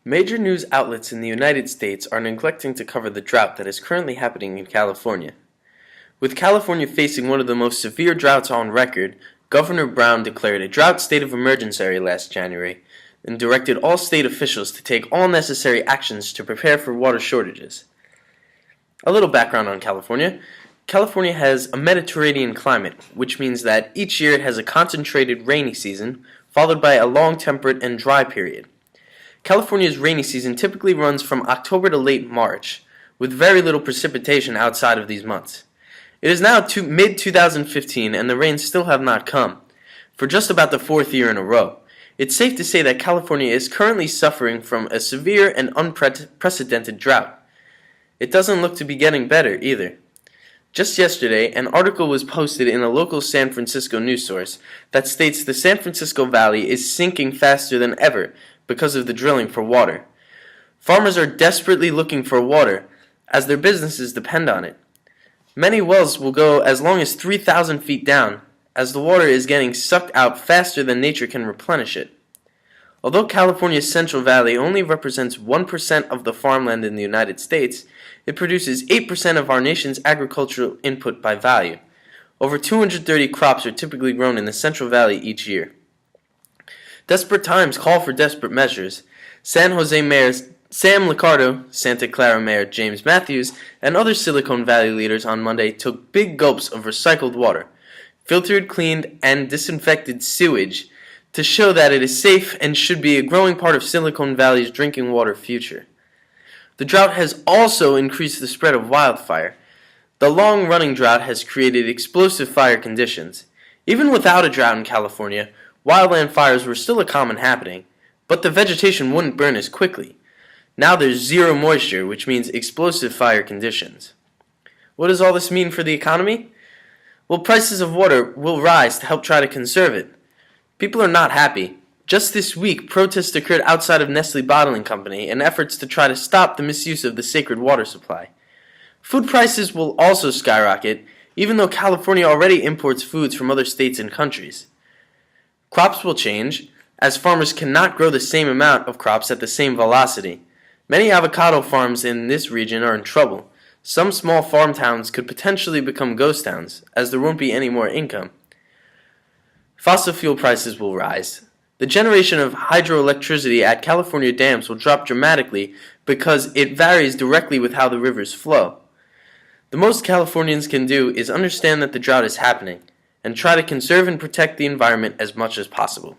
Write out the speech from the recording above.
Major news outlets in the United States are neglecting to cover the drought that is currently happening in California. With California facing one of the most severe droughts on record, Governor Brown declared a drought state of emergency last January and directed all state officials to take all necessary actions to prepare for water shortages. A little background on California. California has a Mediterranean climate, which means that each year it has a concentrated rainy season, followed by a long temperate and dry period. California's rainy season typically runs from October to late March, with very little precipitation outside of these months. It is now mid-2015 and the rains still have not come, for just about the fourth year in a row. It's safe to say that California is currently suffering from a severe and unprecedented drought. It doesn't look to be getting better either. Just yesterday, an article was posted in a local San Francisco news source that states the San Francisco Valley is sinking faster than ever because of the drilling for water. Farmers are desperately looking for water, as their businesses depend on it. Many wells will go as long as 3,000 feet down, as the water is getting sucked out faster than nature can replenish it. Although California's Central Valley only represents 1% of the farmland in the United States, it produces 8% of our nation's agricultural input by value. Over 230 crops are typically grown in the Central Valley each year. Desperate times call for desperate measures. San Jose Mayor Sam Liccardo, Santa Clara Mayor James Matthews, and other Silicon Valley leaders on Monday took big gulps of recycled water, filtered, cleaned, and disinfected sewage to show that it is safe and should be a growing part of Silicon Valley's drinking water future. The drought has also increased the spread of wildfire. The long-running drought has created explosive fire conditions. Even without a drought in California, wildland fires were still a common happening, but the vegetation wouldn't burn as quickly. Now there's zero moisture, which means explosive fire conditions. What does all this mean for the economy? Well, prices of water will rise to help try to conserve it. People are not happy. Just this week, protests occurred outside of Nestle Bottling Company in efforts to try to stop the misuse of the sacred water supply. Food prices will also skyrocket, even though California already imports foods from other states and countries. Crops will change, as farmers cannot grow the same amount of crops at the same velocity. Many avocado farms in this region are in trouble. Some small farm towns could potentially become ghost towns, as there won't be any more income. Fossil fuel prices will rise. The generation of hydroelectricity at California dams will drop dramatically because it varies directly with how the rivers flow. The most Californians can do is understand that the drought is happening and try to conserve and protect the environment as much as possible.